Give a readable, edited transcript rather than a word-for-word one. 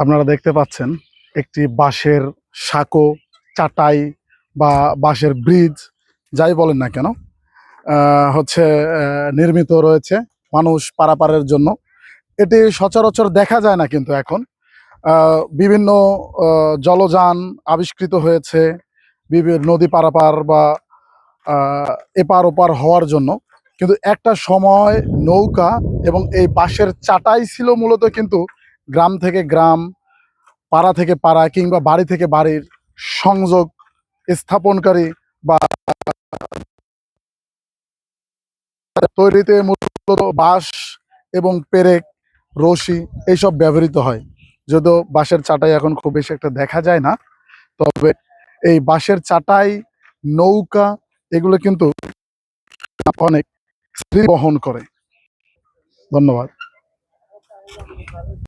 আপনারা দেখতে পাচ্ছেন একটি বাঁশের সাঁকো, চাটাই বা বাঁশের ব্রিজ যাই বলেন না কেন হচ্ছে নির্মিত রয়েছে মানুষ পারাপারের জন্য। এটি সচরাচর দেখা যায় না, কিন্তু এখন বিভিন্ন জলযান আবিষ্কৃত হয়েছে বিভিন্ন নদী পারাপার বা এপার ওপার হওয়ার জন্য। কিন্তু একটা সময় নৌকা এবং এই বাঁশের চাটাই ছিল মূলত কিন্তু গ্রাম থেকে গ্রাম, পাড়া থেকে পাড়া কিংবা বাড়ি থেকে বাড়ির সংযোগ স্থাপনকারী বা তৈরিতে মূলত বাঁশ এবং পেরেক, রশি এইসব ব্যবহৃত হয়। যদিও বাঁশের চাটাই এখন খুব বেশি একটা দেখা যায় না, তবে এই বাঁশের চাটাই, নৌকা এগুলো কিন্তু অনেক স্মৃতি বহন করে। ধন্যবাদ।